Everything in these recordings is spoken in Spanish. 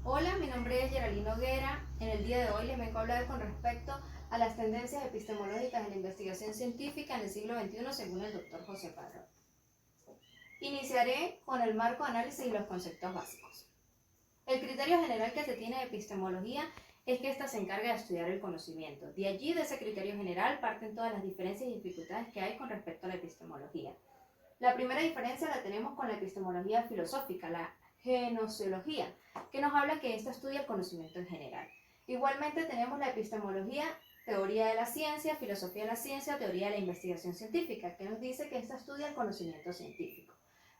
Hola, mi nombre es Geraldine Noguera. En el día de hoy les vengo a hablar con respecto a las tendencias epistemológicas de la investigación científica en el siglo XXI según el Dr. José Parra. Iniciaré con el marco de análisis y los conceptos básicos. El criterio general que se tiene de epistemología es que ésta se encarga de estudiar el conocimiento. De allí, de ese criterio general, parten todas las diferencias y dificultades que hay con respecto a la epistemología. La primera diferencia la tenemos con la epistemología filosófica, la genociología, que nos habla que ésta estudia el conocimiento en general. Igualmente tenemos la epistemología, teoría de la ciencia, filosofía de la ciencia, teoría de la investigación científica, que nos dice que ésta estudia el conocimiento científico.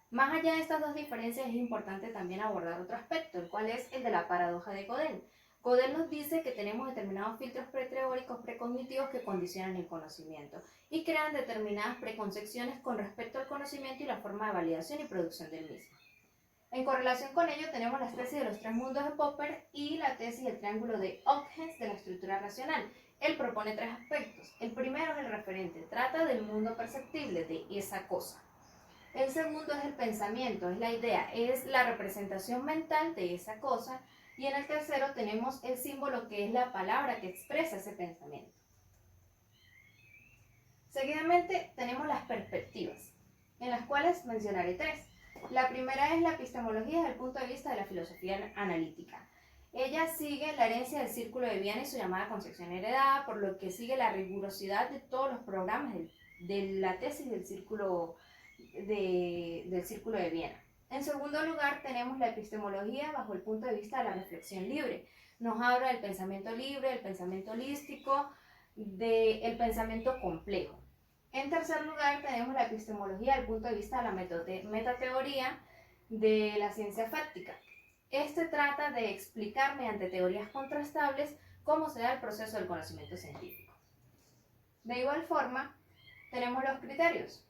Más allá de estas dos diferencias es importante también abordar otro aspecto, el cual es el de la paradoja de Gödel. Gödel nos dice que tenemos determinados filtros preteóricos precognitivos que condicionan el conocimiento y crean determinadas preconcepciones con respecto al conocimiento y la forma de validación y producción del mismo. En correlación con ello tenemos las tesis de los tres mundos de Popper y la tesis del triángulo de Ockham's de la estructura racional. Él propone tres aspectos. El primero es el referente, trata del mundo perceptible, de esa cosa. El segundo es el pensamiento, es la idea, es la representación mental de esa cosa. Y en el tercero tenemos el símbolo, que es la palabra que expresa ese pensamiento. Seguidamente tenemos las perspectivas, en las cuales mencionaré tres. La primera es la epistemología desde el punto de vista de la filosofía analítica. Ella sigue la herencia del Círculo de Viena y su llamada concepción heredada, por lo que sigue la rigurosidad de todos los programas de la tesis del Círculo de Viena. En segundo lugar, tenemos la epistemología bajo el punto de vista de la reflexión libre. Nos habla del pensamiento libre, del pensamiento holístico, del pensamiento complejo. En tercer lugar, tenemos la epistemología desde el punto de vista de la metateoría de la ciencia fáctica. Este trata de explicar mediante teorías contrastables cómo se da el proceso del conocimiento científico. De igual forma, tenemos los criterios.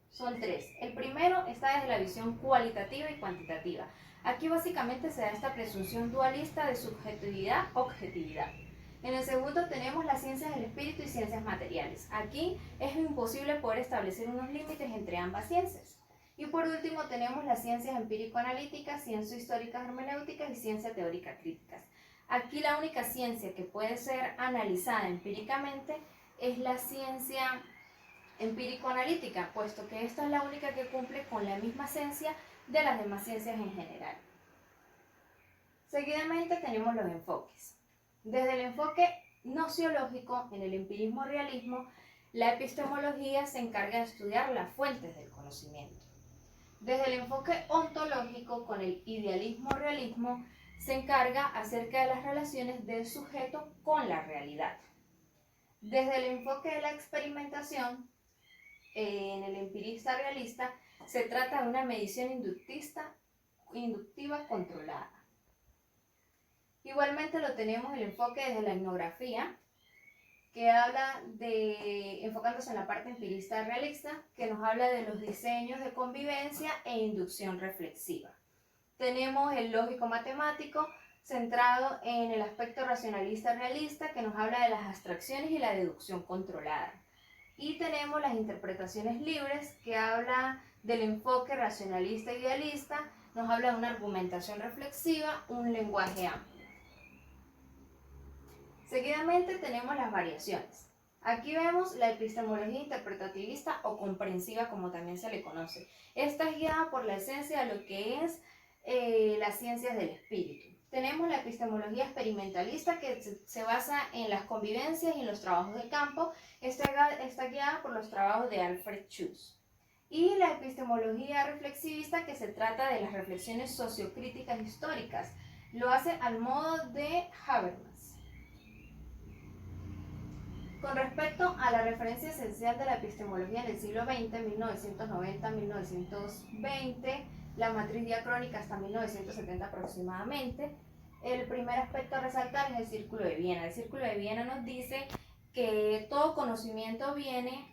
Son tres. El primero está desde la visión cualitativa y cuantitativa. Aquí básicamente se da esta presunción dualista de subjetividad-objetividad. En el segundo tenemos las ciencias del espíritu y ciencias materiales. Aquí es imposible poder establecer unos límites entre ambas ciencias. Y por último tenemos las ciencias empírico-analíticas, ciencias históricas hermenéuticas y ciencia teórica críticas. Aquí la única ciencia que puede ser analizada empíricamente es la ciencia empírico-analítica, puesto que esta es la única que cumple con la misma esencia de las demás ciencias en general. Seguidamente tenemos los enfoques. Desde el enfoque nociológico, en el empirismo-realismo, la epistemología se encarga de estudiar las fuentes del conocimiento. Desde el enfoque ontológico, con el idealismo-realismo, se encarga acerca de las relaciones del sujeto con la realidad. Desde el enfoque de la experimentación, en el empirista realista, se trata de una medición inductiva controlada. Igualmente lo tenemos el enfoque desde la etnografía, que habla enfocándose en la parte empirista realista, que nos habla de los diseños de convivencia e inducción reflexiva. Tenemos el lógico-matemático, centrado en el aspecto racionalista realista, que nos habla de las abstracciones y la deducción controlada. Y tenemos las interpretaciones libres, que habla del enfoque racionalista idealista, nos habla de una argumentación reflexiva, un lenguaje amplio. Seguidamente tenemos las variaciones. Aquí vemos la epistemología interpretativista o comprensiva, como también se le conoce. Esta es guiada por la esencia de lo que es las ciencias del espíritu. Tenemos la epistemología experimentalista, que se basa en las convivencias y en los trabajos de campo. Está guiada por los trabajos de Alfred Schutz. Y la epistemología reflexivista, que se trata de las reflexiones sociocríticas históricas. Lo hace al modo de Habermas. Con respecto a la referencia esencial de la epistemología en el siglo XX, 1990-1920, la matriz diacrónica hasta 1970 aproximadamente, el primer aspecto a resaltar es el Círculo de Viena. El Círculo de Viena nos dice que todo conocimiento viene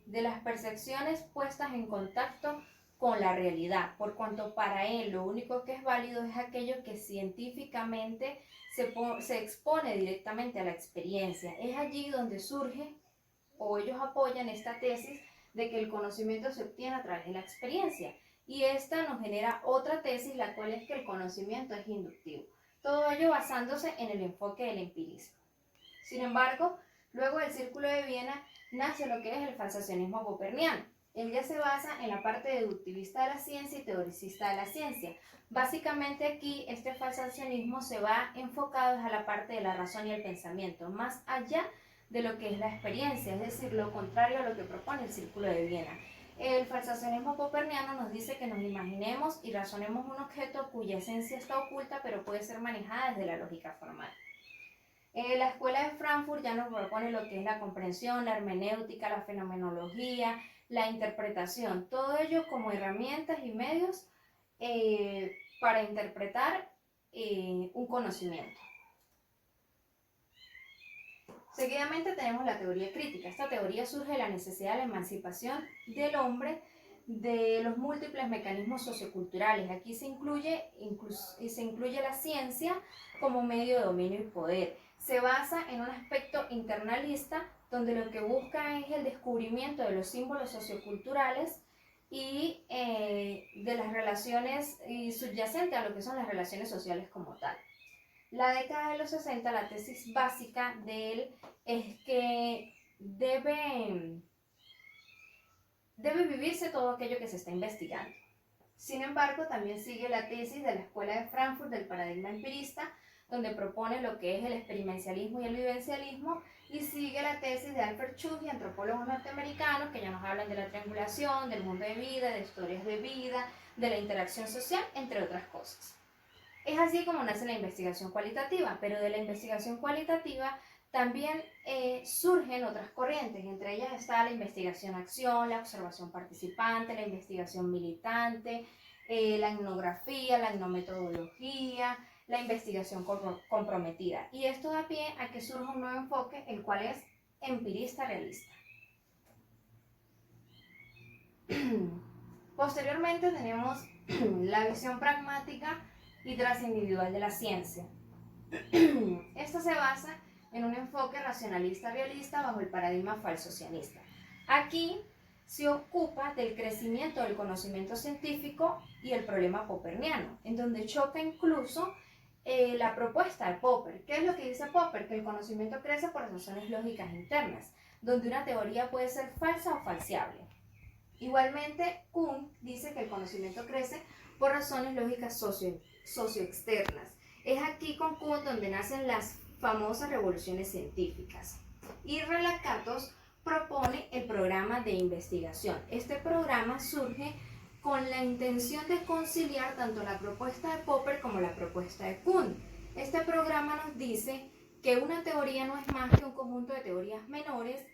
de las percepciones puestas en contacto con la realidad, por cuanto para él lo único que es válido es aquello que científicamente se expone directamente a la experiencia. Es allí donde surge, o ellos apoyan esta tesis, de que el conocimiento se obtiene a través de la experiencia. Y esta nos genera otra tesis, la cual es que el conocimiento es inductivo. todo ello basándose en el enfoque del empirismo. Sin embargo, luego del Círculo de Viena nace lo que es el falsacionismo popperniano. Él ya se basa en la parte deductivista de la ciencia y teoricista de la ciencia. Básicamente aquí este falsacionismo se va enfocado a la parte de la razón y el pensamiento, más allá de lo que es la experiencia, es decir, lo contrario a lo que propone el Círculo de Viena. El falsacionismo popperniano nos dice que nos imaginemos y razonemos un objeto cuya esencia está oculta, pero puede ser manejada desde la lógica formal. La escuela de Frankfurt ya nos propone lo que es la comprensión, la hermenéutica, la fenomenología, la interpretación, todo ello como herramientas y medios para interpretar un conocimiento. Seguidamente tenemos la teoría crítica. Esta teoría surge de la necesidad de la emancipación del hombre de los múltiples mecanismos socioculturales. Aquí se incluye la ciencia como medio de dominio y poder. Se basa en un aspecto internalista donde lo que busca es el descubrimiento de los símbolos socioculturales y de las relaciones y subyacente a lo que son las relaciones sociales como tal. La década de los 60, la tesis básica de él es que debe vivirse todo aquello que se está investigando. Sin embargo, también sigue la tesis de la Escuela de Frankfurt del paradigma empirista, donde propone lo que es el experiencialismo y el vivencialismo, y sigue la tesis de Alfred Schuch y antropólogos norteamericanos que ya nos hablan de la triangulación, del mundo de vida, de historias de vida, de la interacción social, entre otras cosas. Es así como nace la investigación cualitativa, pero de la investigación cualitativa también surgen otras corrientes, entre ellas está la investigación-acción, la observación participante, la investigación militante, la etnografía, la etnometodología, la investigación comprometida. Y esto da pie a que surja un nuevo enfoque, el cual es empirista realista. Posteriormente tenemos la visión pragmática y transindividual de la ciencia. Esto se basa en un enfoque racionalista realista bajo el paradigma falsocianista. Aquí se ocupa del crecimiento del conocimiento científico y el problema popperniano, en donde choca incluso la propuesta de Popper. ¿Qué es lo que dice Popper? Que el conocimiento crece por razones lógicas internas, donde una teoría puede ser falsa o falseable. Igualmente, Kuhn dice que el conocimiento crece por razones lógicas socioexternas. Es aquí con Kuhn donde nacen las famosas revoluciones científicas. Y Relakatos propone el programa de investigación. Este programa surge con la intención de conciliar tanto la propuesta de Popper como la propuesta de Kuhn. Este programa nos dice que una teoría no es más que un conjunto de teorías menores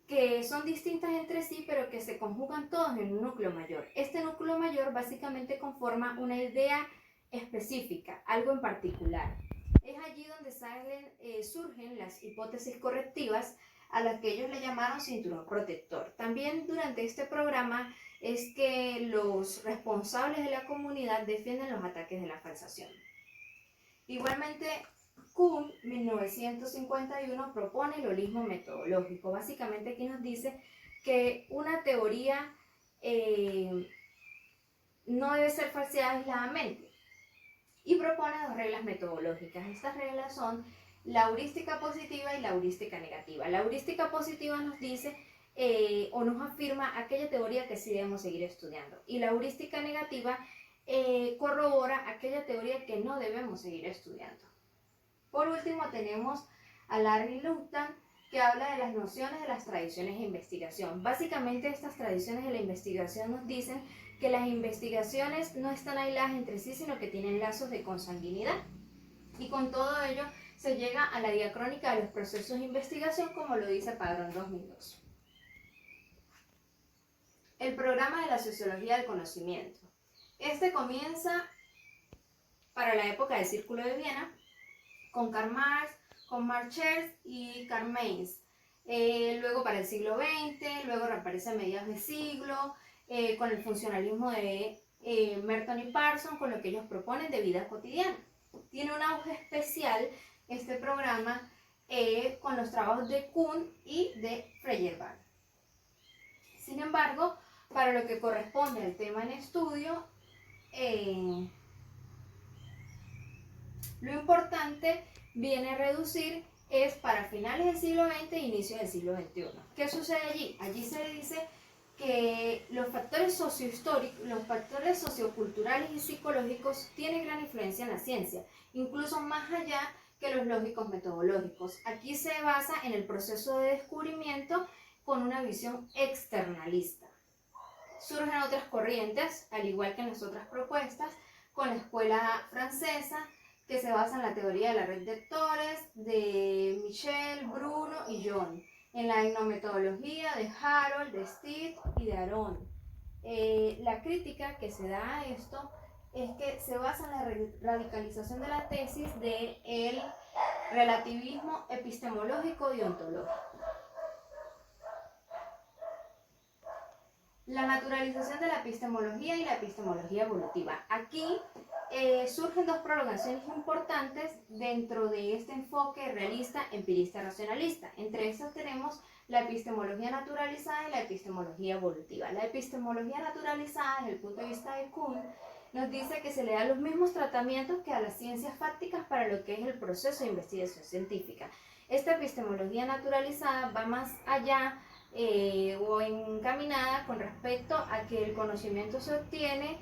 que son distintas entre sí, pero que se conjugan todos en un núcleo mayor. Este núcleo mayor básicamente conforma una idea específica, algo en particular. Es allí donde surgen las hipótesis correctivas, a las que ellos le llamaron cinturón protector. También durante este programa es que los responsables de la comunidad defienden los ataques de la falsación. Igualmente, Kuhn, 1951, propone el holismo metodológico. Básicamente aquí nos dice que una teoría no debe ser falseada aisladamente y propone dos reglas metodológicas. Estas reglas son la heurística positiva y la heurística negativa. La heurística positiva nos dice o nos afirma aquella teoría que sí debemos seguir estudiando, y la heurística negativa corrobora aquella teoría que no debemos seguir estudiando. Por último tenemos a Larry Luckman, que habla de las nociones de las tradiciones de investigación. Básicamente estas tradiciones de la investigación nos dicen que las investigaciones no están aisladas entre sí, sino que tienen lazos de consanguinidad. Y con todo ello se llega a la diacrónica de los procesos de investigación, como lo dice Padrón 2002. El programa de la sociología del conocimiento. Este comienza para la época del Círculo de Viena, con Karl Marx, con Marchers y Karl Marx. Luego para el siglo XX, luego reaparece a mediados de siglo, con el funcionalismo de Merton y Parsons, con lo que ellos proponen de vida cotidiana. Tiene un auge especial este programa con los trabajos de Kuhn y de Feuerbach. Sin embargo, para lo que corresponde al tema en estudio, Lo importante viene a reducir es para finales del siglo XX e inicio del siglo XXI. ¿Qué sucede allí? Allí se dice que los factores sociohistóricos, los factores socioculturales y psicológicos tienen gran influencia en la ciencia, incluso más allá que los lógicos metodológicos. Aquí se basa en el proceso de descubrimiento con una visión externalista. Surgen otras corrientes, al igual que en las otras propuestas, con la escuela francesa, que se basa en la teoría de la red de actores de Michel, Bruno y John, en la etnometodología de Harold, de Steve y de Aaron. La crítica que se da a esto es que se basa en la radicalización de la tesis del relativismo epistemológico y ontológico. La naturalización de la epistemología y la epistemología evolutiva. Aquí surgen dos prolongaciones importantes dentro de este enfoque realista, empirista, racionalista. Entre estas tenemos la epistemología naturalizada y la epistemología evolutiva. La epistemología naturalizada, desde el punto de vista de Kuhn, nos dice que se le dan los mismos tratamientos que a las ciencias fácticas para lo que es el proceso de investigación científica. Esta epistemología naturalizada va más allá o encaminada con respecto a que el conocimiento se obtiene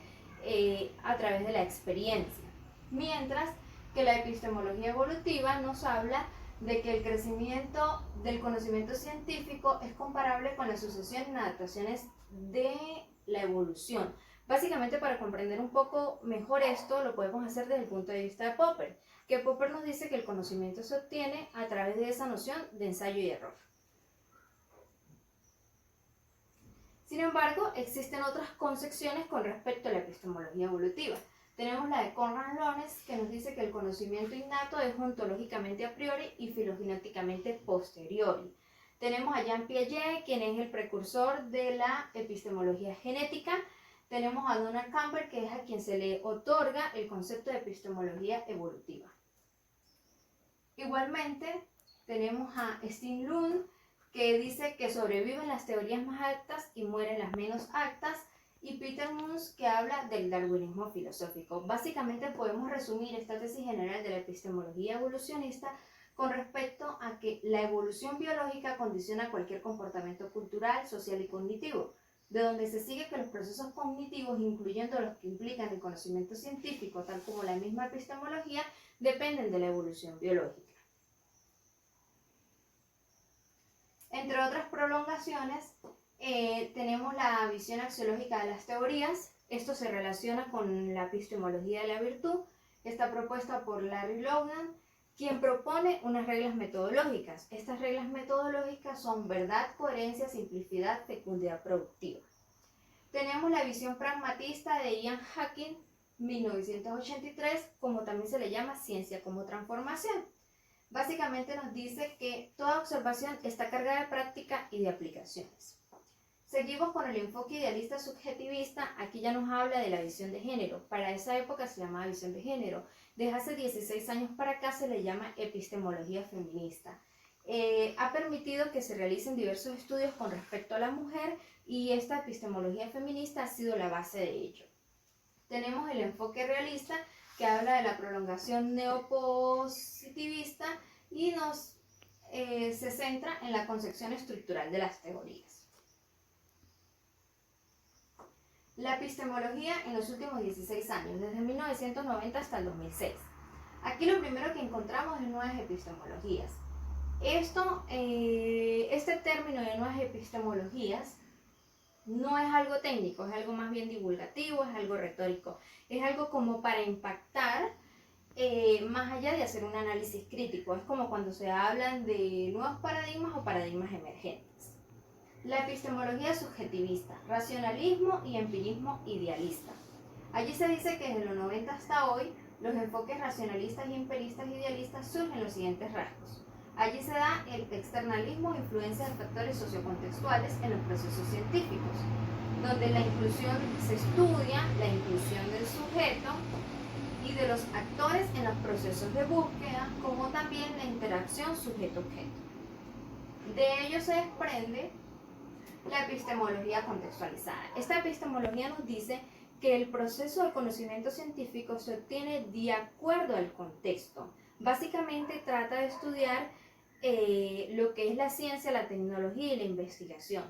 a través de la experiencia, mientras que la epistemología evolutiva nos habla de que el crecimiento del conocimiento científico es comparable con la sucesión y adaptaciones de la evolución. Básicamente, para comprender un poco mejor esto, lo podemos hacer desde el punto de vista de Popper, que Popper nos dice que el conocimiento se obtiene a través de esa noción de ensayo y error. Sin embargo, existen otras concepciones con respecto a la epistemología evolutiva. Tenemos la de Konrad Lorenz, que nos dice que el conocimiento innato es ontológicamente a priori y filogenéticamente posteriori. Tenemos a Jean Piaget, quien es el precursor de la epistemología genética. Tenemos a Donald Campbell, que es a quien se le otorga el concepto de epistemología evolutiva. Igualmente, tenemos a Sten Lund, que dice que sobreviven las teorías más aptas y mueren las menos aptas, y Peter Munz, que habla del darwinismo filosófico. Básicamente podemos resumir esta tesis general de la epistemología evolucionista con respecto a que la evolución biológica condiciona cualquier comportamiento cultural, social y cognitivo, de donde se sigue que los procesos cognitivos, incluyendo los que implican el conocimiento científico, tal como la misma epistemología, dependen de la evolución biológica. Entre otras prolongaciones, tenemos la visión axiológica de las teorías. Esto se relaciona con la epistemología de la virtud. Está propuesta por Larry Logan, quien propone unas reglas metodológicas. Estas reglas metodológicas son verdad, coherencia, simplicidad, fecundidad productiva. Tenemos la visión pragmatista de Ian Hacking, 1983, como también se le llama ciencia como transformación. Básicamente nos dice que toda observación está cargada de práctica y de aplicaciones. Seguimos con el enfoque idealista subjetivista. Aquí ya nos habla de la visión de género. Para esa época se llamaba visión de género. Desde hace 16 años para acá se le llama epistemología feminista. Ha permitido que se realicen diversos estudios con respecto a la mujer y esta epistemología feminista ha sido la base de ello. Tenemos el enfoque realista, que habla de la prolongación neopositivista y se centra en la concepción estructural de las teorías. La epistemología en los últimos 16 años, desde 1990 hasta el 2006. Aquí lo primero que encontramos es nuevas epistemologías. Este término de nuevas epistemologías no es algo técnico, es algo más bien divulgativo, es algo retórico, es algo como para impactar más allá de hacer un análisis crítico. Es como cuando se hablan de nuevos paradigmas o paradigmas emergentes. La epistemología subjetivista, racionalismo y empirismo idealista. Allí se dice que desde los 90 hasta hoy, los enfoques racionalistas y empiristas idealistas surgen los siguientes rasgos. Allí se da el externalismo e influencia de factores sociocontextuales en los procesos científicos, donde la inclusión se estudia, la inclusión del sujeto y de los actores en los procesos de búsqueda, como también la interacción sujeto-objeto. De ello se desprende la epistemología contextualizada. Esta epistemología nos dice que el proceso del conocimiento científico se obtiene de acuerdo al contexto. Básicamente trata de estudiar lo que es la ciencia, la tecnología y la investigación.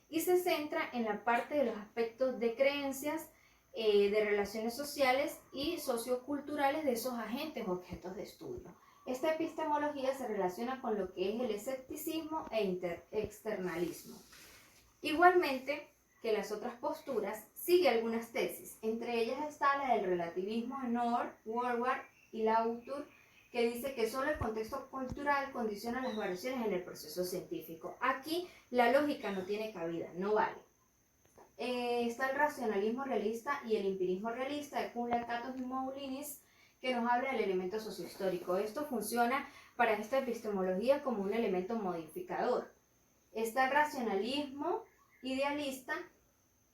Y se centra en la parte de los aspectos de creencias, de relaciones sociales y socioculturales de esos agentes objetos de estudio. Esta epistemología se relaciona con lo que es el escepticismo e externalismo. Igualmente que las otras posturas, sigue algunas tesis. Entre ellas está la del relativismo de North, Woodward y Lautur, que dice que solo el contexto cultural condiciona las variaciones en el proceso científico. Aquí la lógica no tiene cabida, no vale. Está el racionalismo realista y el empirismo realista de Kuhn, Catos y Moulinis, que nos habla del elemento sociohistórico. Esto funciona para esta epistemología como un elemento modificador. Está el racionalismo idealista,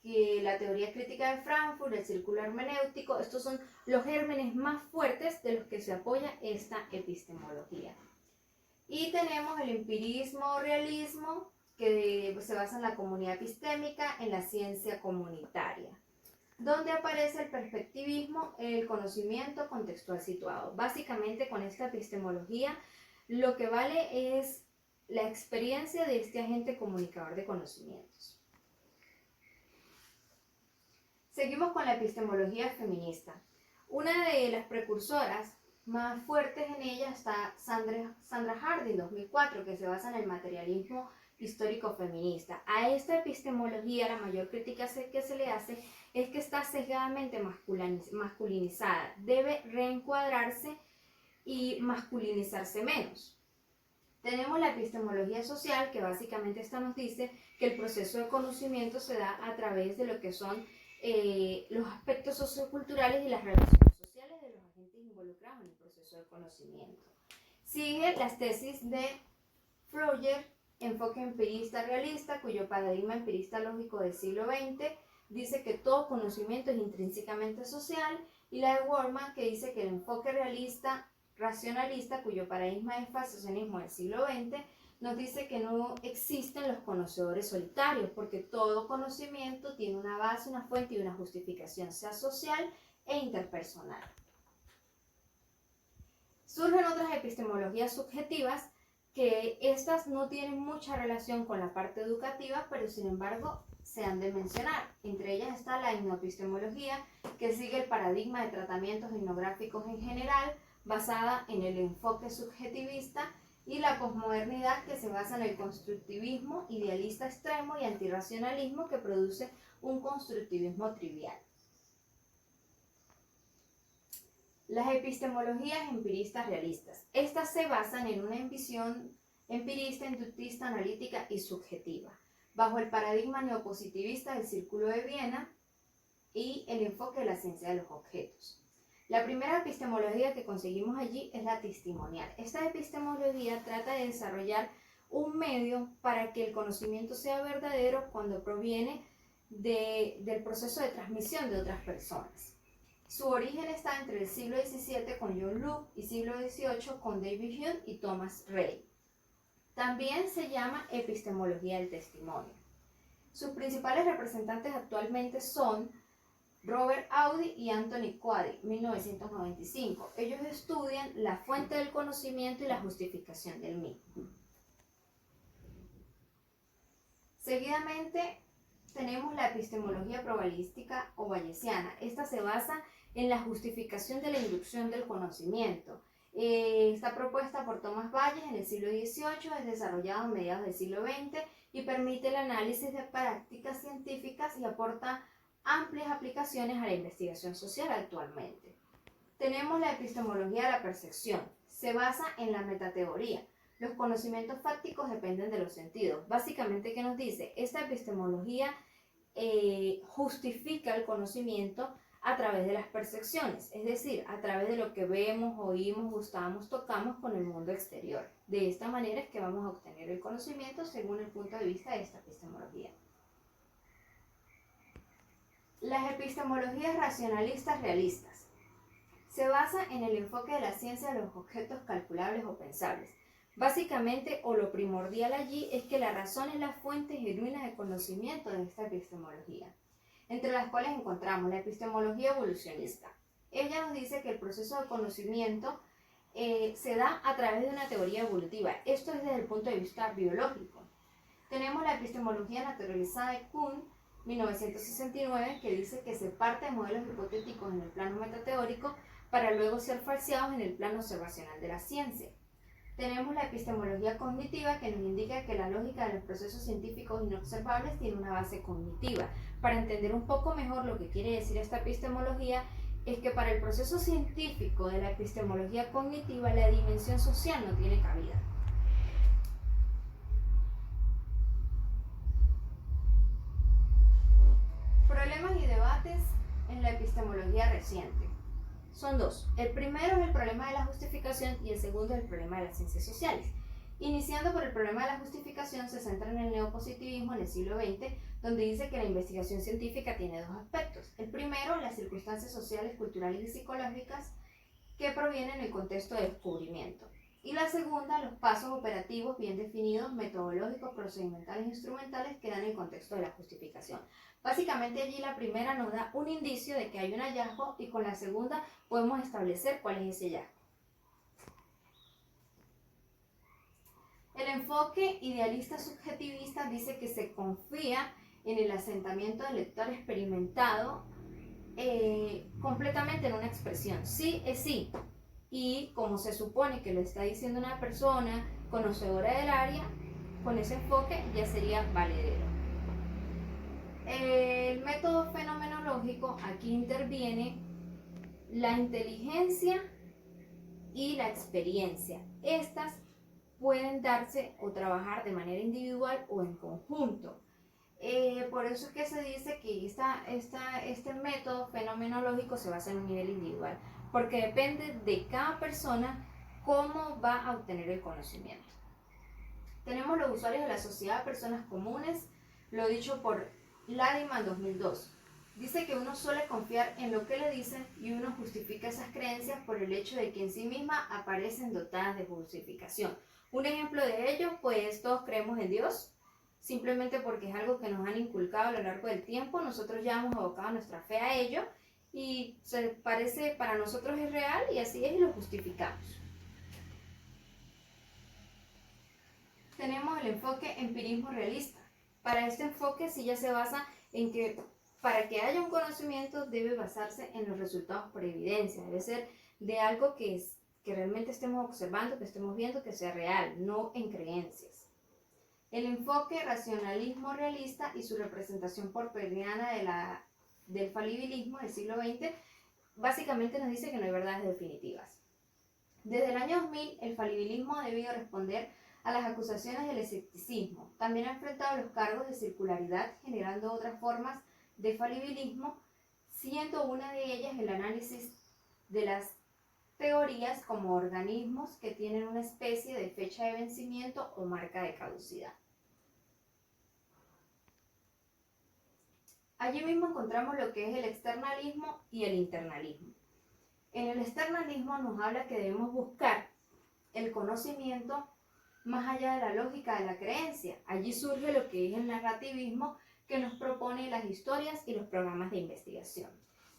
que la teoría crítica de Frankfurt, el círculo hermenéutico, estos son los gérmenes más fuertes de los que se apoya esta epistemología. Y tenemos el empirismo realismo, que se basa en la comunidad epistémica, en la ciencia comunitaria, donde aparece el perspectivismo, el conocimiento contextual situado. Básicamente con esta epistemología lo que vale es la experiencia de este agente comunicador de conocimientos. Seguimos con la epistemología feminista. Una de las precursoras más fuertes en ella está Sandra Harding, 2004, que se basa en el materialismo histórico feminista. A esta epistemología la mayor crítica que se le hace es que está sesgadamente masculinizada. Debe reencuadrarse y masculinizarse menos. Tenemos la epistemología social, que básicamente esta nos dice que el proceso de conocimiento se da a través de lo que son los aspectos socioculturales y las relaciones sociales de los agentes involucrados en el proceso de conocimiento. Sigue las tesis de Froger, enfoque empirista realista, cuyo paradigma empirista lógico del siglo XX dice que todo conocimiento es intrínsecamente social, y la de Wortmann, que dice que el enfoque realista racionalista, cuyo paradigma es fasciacionismo del siglo XX, nos dice que no existen los conocedores solitarios, porque todo conocimiento tiene una base, una fuente y una justificación, sea social e interpersonal. Surgen otras epistemologías subjetivas, que estas no tienen mucha relación con la parte educativa, pero sin embargo se han de mencionar. Entre ellas está la etnoepistemología, que sigue el paradigma de tratamientos etnográficos en general, basada en el enfoque subjetivista, y la posmodernidad, que se basa en el constructivismo idealista extremo y antirracionalismo, que produce un constructivismo trivial. Las epistemologías empiristas realistas. Estas se basan en una visión empirista, inductista, analítica y subjetiva, bajo el paradigma neopositivista del Círculo de Viena y el enfoque de la ciencia de los objetos. La primera epistemología que conseguimos allí es la testimonial. Esta epistemología trata de desarrollar un medio para que el conocimiento sea verdadero cuando proviene del proceso de transmisión de otras personas. Su origen está entre el siglo XVII con John Locke y siglo XVIII con David Hume y Thomas Ray. También se llama epistemología del testimonio. Sus principales representantes actualmente son Robert Audi y Anthony Quaddy, 1995. Ellos estudian la fuente del conocimiento y la justificación del mismo. Seguidamente tenemos la epistemología probabilística o bayesiana. Esta se basa en la justificación de la inducción del conocimiento. Está propuesta por Thomas Bayes en el siglo XVIII, es desarrollado a mediados del siglo XX y permite el análisis de prácticas científicas y aporta amplias aplicaciones a la investigación social actualmente. Tenemos la epistemología de la percepción. Se basa en la metateoría. Los conocimientos fácticos dependen de los sentidos. Básicamente, ¿qué nos dice? Esta epistemología justifica el conocimiento a través de las percepciones, es decir, a través de lo que vemos, oímos, gustamos, tocamos con el mundo exterior. De esta manera es que vamos a obtener el conocimiento según el punto de vista de esta epistemología. Las epistemologías racionalistas realistas. Se basa en el enfoque de la ciencia de los objetos calculables o pensables. Básicamente, o lo primordial allí, es que la razón es la fuente genuina de conocimiento de esta epistemología. entre las cuales encontramos la epistemología evolucionista. Ella nos dice que el proceso de conocimiento se da a través de una teoría evolutiva. Esto es desde el punto de vista biológico. Tenemos la epistemología naturalizada de Kuhn, 1969, que dice que se parte de modelos hipotéticos en el plano metateórico para luego ser falseados en el plano observacional de la ciencia. Tenemos la epistemología cognitiva, que nos indica que la lógica de los procesos científicos inobservables tiene una base cognitiva. Para entender un poco mejor lo que quiere decir esta epistemología, es que para el proceso científico de la epistemología cognitiva, la dimensión social no tiene cabida. Problemas y debates en la epistemología reciente. Son dos. El primero es el problema de la justificación y el segundo es el problema de las ciencias sociales. Iniciando por el problema de la justificación, se centra en el neopositivismo en el siglo XX, donde dice que la investigación científica tiene dos aspectos. El primero, las circunstancias sociales, culturales y psicológicas que provienen del contexto de descubrimiento. Y la segunda, los pasos operativos bien definidos, metodológicos, procedimentales e instrumentales que dan el contexto de la justificación. Básicamente allí la primera nos da un indicio de que hay un hallazgo y con la segunda podemos establecer cuál es ese hallazgo. El enfoque idealista subjetivista dice que se confía en el asentamiento del lector experimentado completamente en una expresión. Sí es sí. Y como se supone que lo está diciendo una persona conocedora del área, con ese enfoque ya sería valedero. El método fenomenológico, aquí interviene la inteligencia y la experiencia. Estas pueden darse o trabajar de manera individual o en conjunto. Por eso es que se dice que este método fenomenológico se basa en un nivel individual, porque depende de cada persona cómo va a obtener el conocimiento. Tenemos los usuarios de la sociedad de personas comunes, lo dicho por Ladiman 2002. Dice que uno suele confiar en lo que le dicen y uno justifica esas creencias por el hecho de que en sí mismas aparecen dotadas de justificación. Un ejemplo de ello, pues todos creemos en Dios, simplemente porque es algo que nos han inculcado a lo largo del tiempo. Nosotros ya hemos abocado nuestra fe a ello y se parece, para nosotros es real y así es y lo justificamos. Tenemos el enfoque empirismo realista. Para este enfoque sí ya se basa en que para que haya un conocimiento debe basarse en los resultados por evidencia, debe ser de algo que realmente estemos observando, que estemos viendo, que sea real, no en creencias. El enfoque racionalismo realista y su representación porfiriana del falibilismo del siglo XX básicamente nos dice que no hay verdades definitivas. Desde el año 2000, el falibilismo ha debido responder a las acusaciones del escepticismo. También ha enfrentado los cargos de circularidad, generando otras formas de falibilismo, siendo una de ellas el análisis de las teorías como organismos que tienen una especie de fecha de vencimiento o marca de caducidad. Allí mismo encontramos lo que es el externalismo y el internalismo. En el externalismo nos habla que debemos buscar el conocimiento más allá de la lógica de la creencia. Allí surge lo que es el narrativismo que nos propone las historias y los programas de investigación.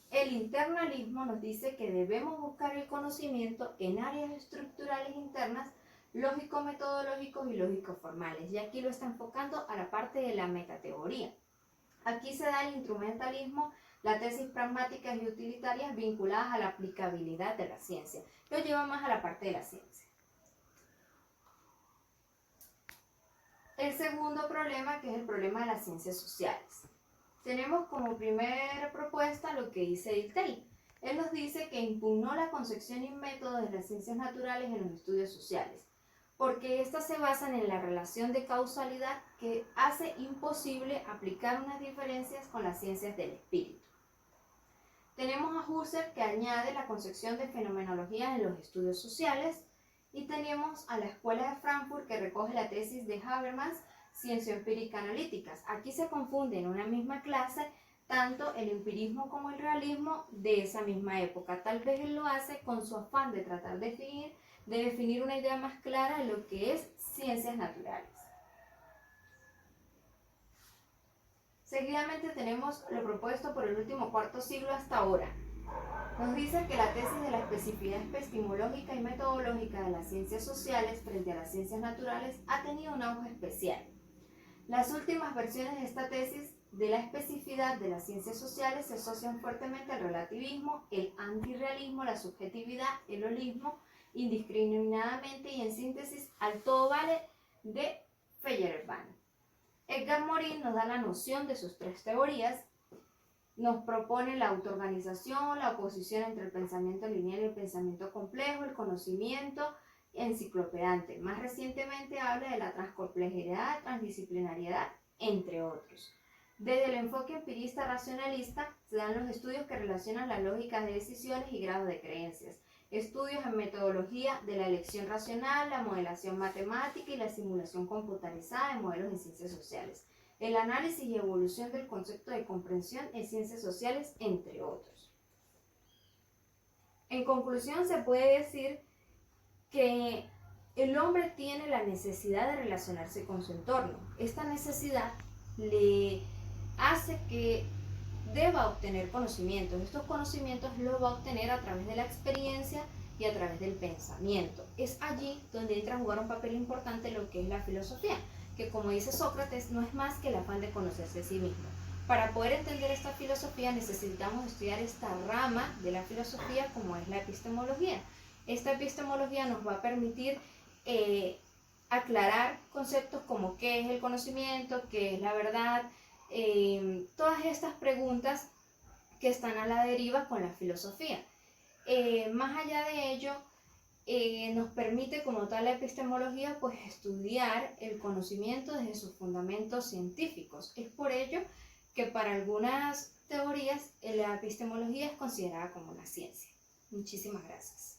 El internalismo nos dice que debemos buscar el conocimiento en áreas estructurales internas, lógico-metodológicos y lógico-formales. Y aquí lo está enfocando a la parte de la metateoría. Aquí se da el instrumentalismo, las tesis pragmáticas y utilitarias vinculadas a la aplicabilidad de la ciencia. Lo lleva más a la parte de la ciencia. El segundo problema, que es el problema de las ciencias sociales. Tenemos como primera propuesta lo que dice Dilthey. Él nos dice que impugnó la concepción y métodos de las ciencias naturales en los estudios sociales, porque éstas se basan en la relación de causalidad que hace imposible aplicar unas diferencias con las ciencias del espíritu. Tenemos a Husserl, que añade la concepción de fenomenología en los estudios sociales, y tenemos a la Escuela de Frankfurt, que recoge la tesis de Habermas, ciencia empírica analíticas. Aquí se confunde en una misma clase tanto el empirismo como el realismo de esa misma época. Tal vez él lo hace con su afán de tratar de definir una idea más clara de lo que es ciencias naturales. Seguidamente tenemos lo propuesto por el último cuarto siglo hasta ahora. Nos dice que la tesis de la especificidad epistemológica y metodológica de las ciencias sociales frente a las ciencias naturales ha tenido un auge especial. Las últimas versiones de esta tesis de la especificidad de las ciencias sociales se asocian fuertemente al relativismo, el antirrealismo, la subjetividad, el holismo, indiscriminadamente y en síntesis al todo vale de Feyerabend. Edgar Morin nos da la noción de sus tres teorías, nos propone la autoorganización, la oposición entre el pensamiento lineal y el pensamiento complejo, el conocimiento enciclopedante. Más recientemente habla de la transcomplejidad, transdisciplinariedad, entre otros. Desde el enfoque empirista racionalista se dan los estudios que relacionan las lógicas de decisiones y grados de creencias, estudios en metodología de la elección racional, la modelación matemática y la simulación computarizada de modelos en ciencias sociales, el análisis y evolución del concepto de comprensión en ciencias sociales, entre otros. En conclusión, se puede decir que el hombre tiene la necesidad de relacionarse con su entorno. Esta necesidad le hace que deba obtener conocimientos. Estos conocimientos los va a obtener a través de la experiencia y a través del pensamiento. Es allí donde entra a jugar un papel importante lo que es la filosofía, que como dice Sócrates, no es más que el afán de conocerse a sí mismo. Para poder entender esta filosofía necesitamos estudiar esta rama de la filosofía como es la epistemología. Esta epistemología nos va a permitir aclarar conceptos como qué es el conocimiento, qué es la verdad, todas estas preguntas que están a la deriva con la filosofía. Más allá de ello, nos permite como tal la epistemología pues estudiar el conocimiento desde sus fundamentos científicos. Es por ello que para algunas teorías la epistemología es considerada como una ciencia. Muchísimas gracias.